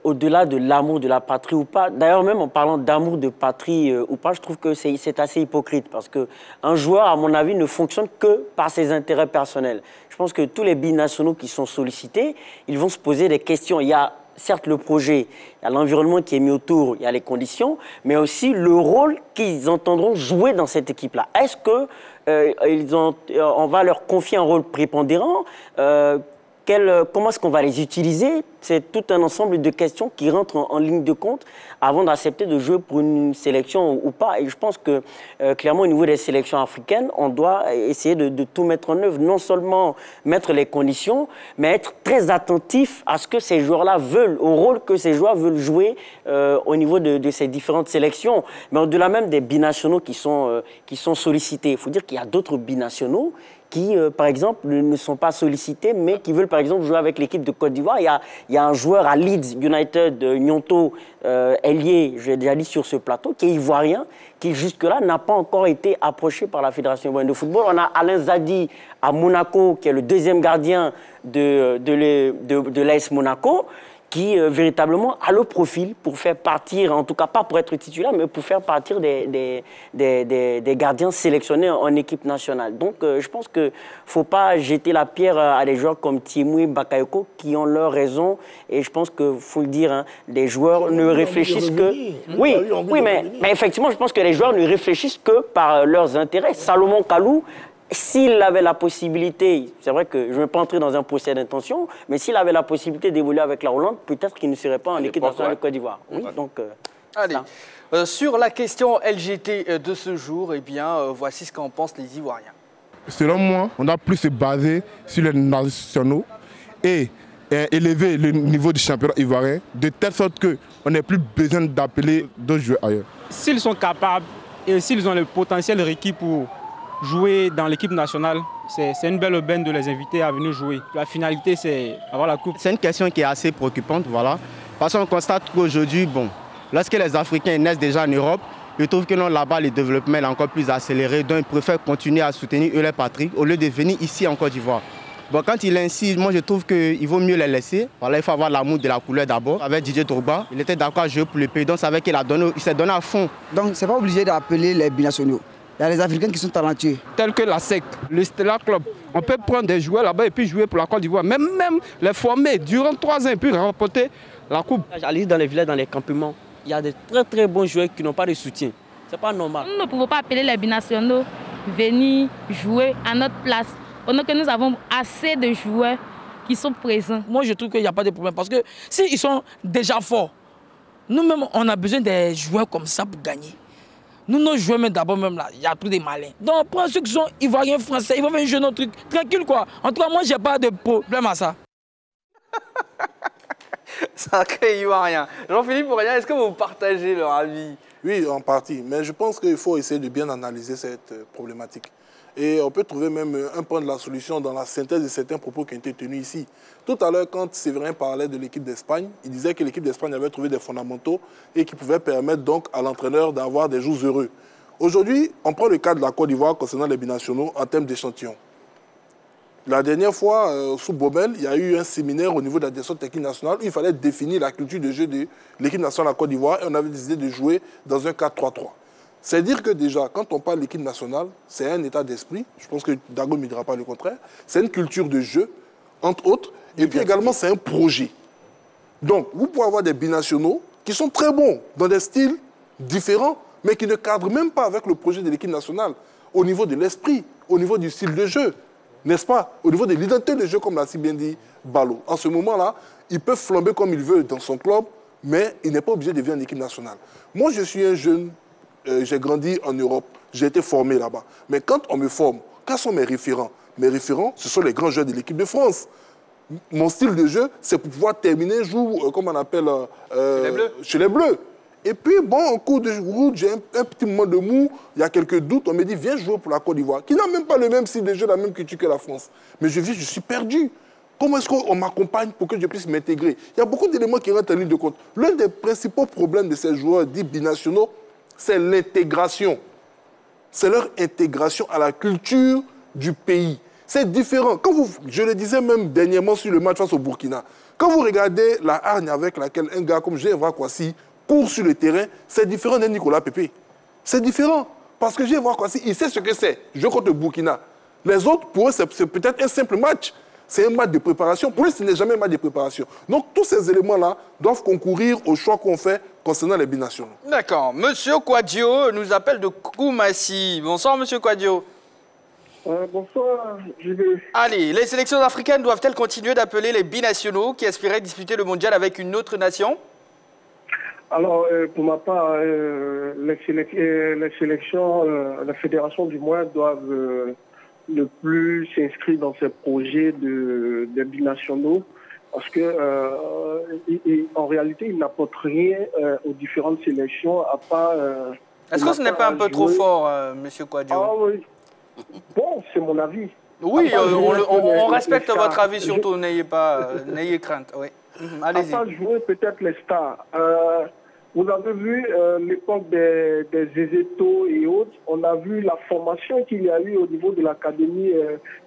Au-delà de l'amour de la patrie ou pas, d'ailleurs même en parlant d'amour de patrie ou pas, je trouve que c'est assez hypocrite parce qu'un joueur, à mon avis, ne fonctionne que par ses intérêts personnels. Je pense que tous les binationaux qui sont sollicités, ils vont se poser des questions. Il y a certes le projet, il y a l'environnement qui est mis autour, il y a les conditions, mais aussi le rôle qu'ils entendront jouer dans cette équipe-là. Est-ce que on va leur confier un rôle prépondérant? Comment est-ce qu'on va les utiliser? C'est tout un ensemble de questions qui rentrent en ligne de compte avant d'accepter de jouer pour une sélection ou pas. Et je pense que, clairement, au niveau des sélections africaines, on doit essayer de tout mettre en œuvre. Non seulement mettre les conditions, mais être très attentif à ce que ces joueurs-là veulent, au rôle que ces joueurs veulent jouer au niveau de ces différentes sélections. Mais au-delà même des binationaux qui sont sollicités, il faut dire qu'il y a d'autres binationaux qui, par exemple, ne sont pas sollicités, mais qui veulent, par exemple, jouer avec l'équipe de Côte d'Ivoire. Il y a un joueur à Leeds United, Nyonto, ailier, je l'ai déjà dit sur ce plateau, qui est ivoirien, qui jusque-là n'a pas encore été approché par la Fédération ivoirienne de football. On a Alain Zadi à Monaco, qui est le deuxième gardien de l'AS Monaco, qui véritablement a le profil pour faire partir, en tout cas pas pour être titulaire, mais pour faire partir des gardiens sélectionnés en équipe nationale. Donc je pense qu'il ne faut pas jeter la pierre à des joueurs comme Thiemoué, Bakayoko, qui ont leur raison. Et je pense qu'il faut le dire, hein, les joueurs ne réfléchissent que... Oui, mais effectivement, je pense que les joueurs ne réfléchissent que par leurs intérêts. Salomon Kalou, s'il avait la possibilité, c'est vrai que je ne vais pas entrer dans un procès d'intention, mais s'il avait la possibilité d'évoluer avec la Hollande, peut-être qu'il ne serait pas en équipe nationale de Côte d'Ivoire. Oui, donc, allez, sur la question LGT de ce jour, eh bien, voici ce qu'en pensent les Ivoiriens. Selon moi, on doit plus se baser sur les nationaux et élever le niveau du championnat ivoirien de telle sorte qu'on n'ait plus besoin d'appeler d'autres joueurs ailleurs. S'ils sont capables et s'ils ont le potentiel requis pour jouer dans l'équipe nationale, c'est une belle aubaine de les inviter à venir jouer. La finalité, c'est avoir la coupe. C'est une question qui est assez préoccupante, voilà. Parce qu'on constate qu'aujourd'hui, bon, lorsque les Africains naissent déjà en Europe, je trouve que là-bas, le développement est encore plus accéléré. Donc, ils préfèrent continuer à soutenir eux, les patries, au lieu de venir ici en Côte d'Ivoire. Bon, quand il insiste, moi je trouve qu'il vaut mieux les laisser. Voilà, il faut avoir l'amour de la couleur d'abord. Avec Didier Drogba, il était d'accord à jouer pour le pays, donc c'est vrai qu'il s'est donné à fond. Donc, c'est pas obligé d'appeler les binationaux. Il y a les Africains qui sont talentueux. Tels que la SEC, le Stella Club. On peut prendre des joueurs là-bas et puis jouer pour la Côte d'Ivoire. Même les former durant 3 ans et puis remporter la coupe. Allez dans les villages, dans les campements, il y a de très très bons joueurs qui n'ont pas de soutien. C'est pas normal. Nous ne pouvons pas appeler les binationaux venir jouer à notre place. Pendant que nous avons assez de joueurs qui sont présents. Moi je trouve qu'il n'y a pas de problème parce que s'ils sont déjà forts, nous-mêmes on a besoin des joueurs comme ça pour gagner. Nous, nos joueurs, même d'abord, même là, il y a tous des malins. Donc, on prend ceux qui sont ivoiriens, français, ils vont venir jouer notre truc. Tranquille, quoi. En tout cas, moi, j'ai pas de problème à ça. Sacré ivoirien. Jean-Philippe Aurélien, est-ce que vous partagez leur avis? Oui, en partie. Mais je pense qu'il faut essayer de bien analyser cette problématique. Et on peut trouver même un point de la solution dans la synthèse de certains propos qui ont été tenus ici. Tout à l'heure, quand Séverin parlait de l'équipe d'Espagne, il disait que l'équipe d'Espagne avait trouvé des fondamentaux et qui pouvaient permettre donc à l'entraîneur d'avoir des jours heureux. Aujourd'hui, on prend le cas de la Côte d'Ivoire concernant les binationaux en termes d'échantillons. La dernière fois, sous Bobel, il y a eu un séminaire au niveau de la direction technique nationale où il fallait définir la culture de jeu de l'équipe nationale de la Côte d'Ivoire et on avait décidé de jouer dans un 4-3-3. C'est dire que déjà, quand on parle de l'équipe nationale, c'est un état d'esprit, je pense que Dago ne me dira pas le contraire, c'est une culture de jeu, entre autres, et puis également c'est un projet. Donc, vous pouvez avoir des binationaux qui sont très bons dans des styles différents, mais qui ne cadrent même pas avec le projet de l'équipe nationale, au niveau de l'esprit, au niveau du style de jeu, n'est-ce pas? Au niveau de l'identité de jeu, comme l'a si bien dit Ballot. En ce moment-là, ils peuvent flamber comme ils veulent dans son club, mais il n'est pas obligé de venir en équipe nationale. Moi, je suis un jeune. J'ai grandi en Europe, j'ai été formé là-bas. Mais quand on me forme, quels sont mes référents? Mes référents, ce sont les grands joueurs de l'équipe de France. Mon style de jeu, c'est pour pouvoir terminer un jour, comme on appelle, chez les Bleus. Et puis, bon, en cours de route, j'ai un petit moment de mou, il y a quelques doutes, on me dit, viens jouer pour la Côte d'Ivoire, qui n'a même pas le même style de jeu, la même culture que la France. Mais je suis perdu. Comment est-ce qu'on m'accompagne pour que je puisse m'intégrer? Il y a beaucoup d'éléments qui rentrent en ligne de compte. L'un des principaux problèmes de ces joueurs dits binationaux, c'est l'intégration. C'est leur intégration à la culture du pays. C'est différent. Je le disais même dernièrement sur le match face au Burkina, quand vous regardez la hargne avec laquelle un gars comme Jean-Evra Kouassi court sur le terrain, c'est différent d'un Nicolas Pepe. C'est différent. Parce que Jean-Evra Kouassi, il sait ce que c'est. Jouer contre le Burkina. Les autres, pour eux, c'est peut-être un simple match. C'est un match de préparation. Pour eux, ce n'est jamais un match de préparation. Donc, tous ces éléments-là doivent concourir au choix qu'on fait concernant les binationaux. D'accord. Monsieur Kouadio nous appelle de Koumassi. Bonsoir, Monsieur Kouadio. Bonsoir. Allez, les sélections africaines doivent-elles continuer d'appeler les binationaux qui aspiraient disputer le mondial avec une autre nation? Alors, pour ma part, les sélections, la fédération du moins, doivent ne plus s'inscrire dans ces projets de binationaux parce que en réalité, ils n'apportent rien aux différentes sélections à part... Est-ce que ce n'est pas un peu trop fort, Monsieur Kouadio? Ah oui. Bon, c'est mon avis. Oui, on respecte votre avis, surtout, n'ayez crainte. Oui. Allez-y. À part jouer peut-être les stars. Vous avez vu l'époque des Zézéto et autres, on a vu la formation qu'il y a eu au niveau de l'académie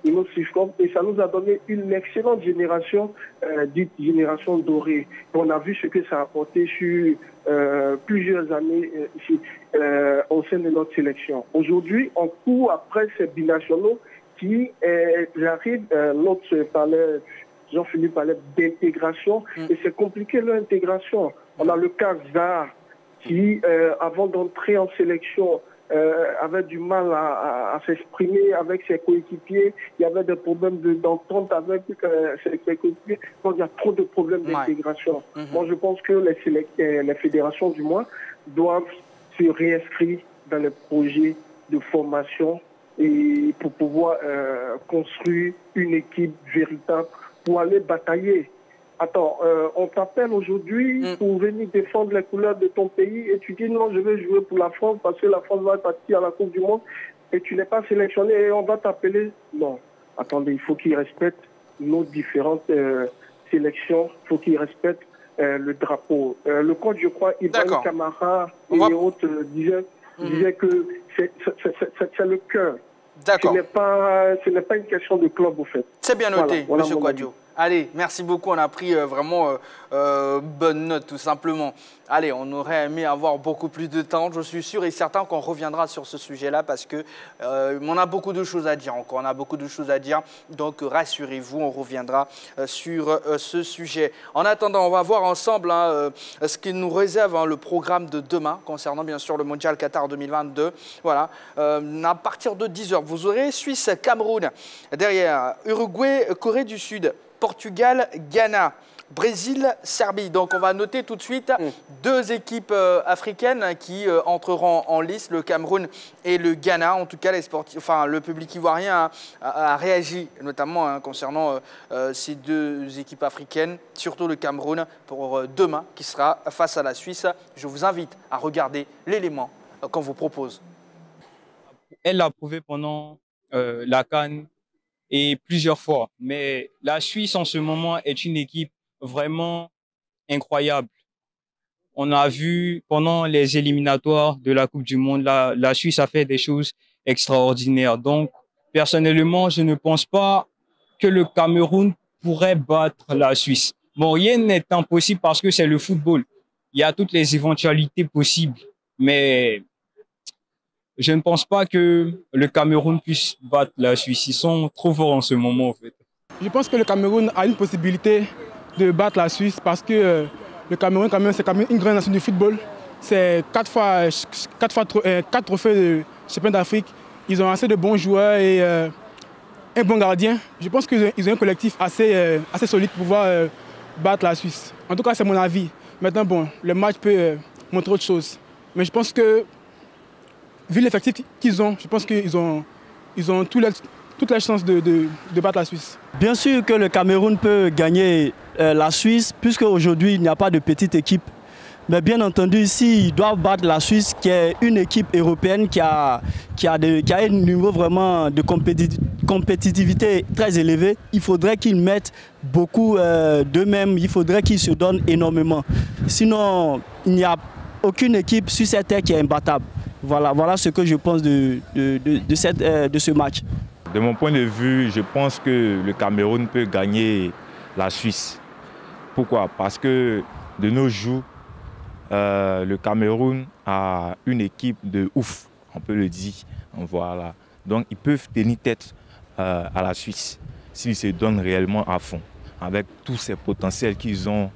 Ino Sifcom et ça nous a donné une excellente génération, dite génération dorée. On a vu ce que ça a apporté sur plusieurs années ici, au sein de notre sélection. Aujourd'hui, on court après ces binationaux qui arrivent, l'autre parlait, Jean-Philippe parlait d'intégration et c'est compliqué leur intégration. On a le cas Zahar qui, avant d'entrer en sélection, avait du mal à s'exprimer avec ses coéquipiers. Il y avait des problèmes d'entente avec ses coéquipiers. Donc il y a trop de problèmes d'intégration. Moi, je pense que les fédérations, du moins, doivent se réinscrire dans les projets de formation et pour pouvoir construire une équipe véritable pour aller batailler. Attends, on t'appelle aujourd'hui pour venir défendre les couleurs de ton pays et tu dis non, je vais jouer pour la France parce que la France va partir à la Coupe du Monde et tu n'es pas sélectionné et on va t'appeler. Non, attendez, il faut qu'ils respectent nos différentes sélections, il faut qu'ils respectent le drapeau. Le coach, je crois, Ibrahim Kamara et autres disaient que c'est le cœur. D'accord. Ce n'est pas une question de club, au fait. C'est bien noté, voilà, Monsieur Kouadio. Allez, merci beaucoup. On a pris vraiment bonne note, tout simplement. Allez, on aurait aimé avoir beaucoup plus de temps. Je suis sûr et certain qu'on reviendra sur ce sujet-là parce que on a beaucoup de choses à dire encore. On a beaucoup de choses à dire. Donc, rassurez-vous, on reviendra sur ce sujet. En attendant, on va voir ensemble ce qui nous réserve le programme de demain concernant, bien sûr, le Mondial Qatar 2022. Voilà. À partir de 10h, vous aurez Suisse-Cameroun. Derrière, Uruguay, Corée du Sud. Portugal, Ghana, Brésil, Serbie. Donc on va noter tout de suite deux équipes africaines qui entreront en lice, le Cameroun et le Ghana. En tout cas, le public ivoirien a réagi, notamment concernant ces deux équipes africaines, surtout le Cameroun, pour demain, qui sera face à la Suisse. Je vous invite à regarder l'élément qu'on vous propose. Elle l'a prouvé pendant la CAN et plusieurs fois. Mais la Suisse, en ce moment, est une équipe vraiment incroyable. On a vu pendant les éliminatoires de la Coupe du Monde, la Suisse a fait des choses extraordinaires. Donc, personnellement, je ne pense pas que le Cameroun pourrait battre la Suisse. Bon, rien n'est impossible parce que c'est le football. Il y a toutes les éventualités possibles. Mais je ne pense pas que le Cameroun puisse battre la Suisse. Ils sont trop forts en ce moment, en fait. Je pense que le Cameroun a une possibilité de battre la Suisse parce que le Cameroun, c'est quand même une grande nation du football. C'est 4 trophées de champion d'Afrique. Ils ont assez de bons joueurs et un bon gardien. Je pense qu'ils ont un collectif assez solide pour pouvoir battre la Suisse. En tout cas, c'est mon avis. Maintenant, bon, le match peut montrer autre chose. Mais je pense que vu l'effectif qu'ils ont, je pense qu'ils ont toutes les chances de battre la Suisse. Bien sûr que le Cameroun peut gagner la Suisse, puisque aujourd'hui il n'y a pas de petite équipe Mais bien entendu, s'ils doivent battre la Suisse, qui est une équipe européenne qui a un niveau vraiment de compétitivité très élevé, il faudrait qu'ils mettent beaucoup d'eux-mêmes, il faudrait qu'ils se donnent énormément. Sinon, il n'y a aucune équipe sur cette terre qui est imbattable. Voilà ce que je pense de ce match. De mon point de vue, je pense que le Cameroun peut gagner la Suisse. Pourquoi? Parce que de nos jours, le Cameroun a une équipe de ouf, on peut le dire. Voilà. Donc ils peuvent tenir tête à la Suisse s'ils se donnent réellement à fond, avec tous ces potentiels qu'ils ont,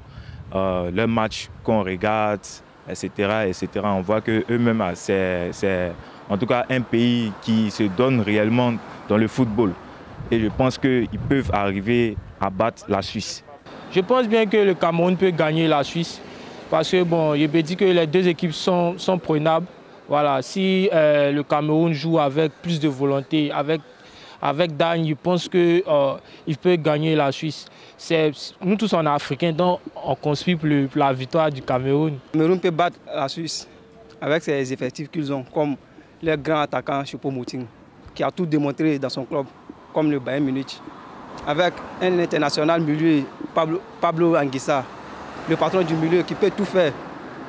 leur match qu'on regarde, etc., etc. On voit qu'eux-mêmes, c'est en tout cas un pays qui se donne réellement dans le football. Et je pense qu'ils peuvent arriver à battre la Suisse. Je pense bien que le Cameroun peut gagner la Suisse. Parce que bon, je me dis que les deux équipes sont prenables. Voilà, si le Cameroun joue avec plus de volonté, avec Dagne, je pense qu'il peut gagner la Suisse. Nous tous on est africains, donc on construit pour la victoire du Cameroun. Le Cameroun peut battre la Suisse avec ses effectifs qu'ils ont, comme le grand attaquant Choupo-Moting, qui a tout démontré dans son club, comme le Bayern Munich. Avec un international milieu, Pablo Anguissa, le patron du milieu qui peut tout faire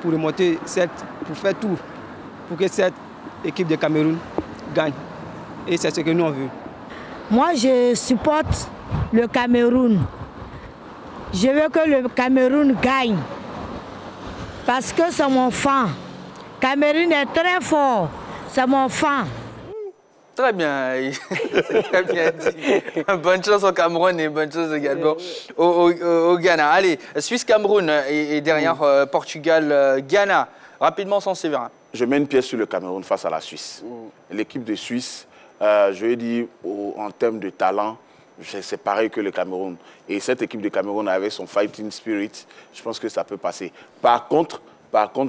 pour remonter pour faire tout pour que cette équipe de Cameroun gagne. Et c'est ce que nous on veut. Moi, je supporte le Cameroun. Je veux que le Cameroun gagne. Parce que c'est mon fan. Cameroun est très fort. C'est mon fan. Très bien, très bien dit. Bonne chance au Cameroun et bonne chance également au Ghana. Allez, Suisse-Cameroun et derrière Portugal-Ghana. Rapidement, sans Séverin. Je mets une pièce sur le Cameroun face à la Suisse. L'équipe de Suisse, je vais dire, en termes de talent, c'est pareil que le Cameroun. Et cette équipe de Cameroun avec son fighting spirit, je pense que ça peut passer. Par contre,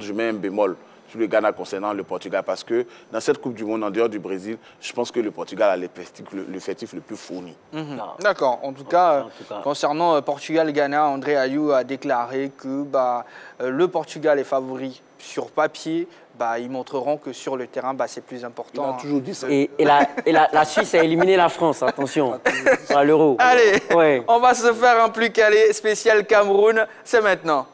je mets un bémol sur le Ghana concernant le Portugal, parce que dans cette Coupe du Monde, en dehors du Brésil, je pense que le Portugal a l'effectif le plus fourni. D'accord. En tout cas, concernant Portugal-Ghana, André Ayou a déclaré que le Portugal est favori sur papier. Ils montreront que sur le terrain, c'est plus important. Il a toujours dit ça. Et la Suisse a éliminé la France, attention, à l'Euro. Allez, on va se faire un plus calé spécial Cameroun, c'est maintenant.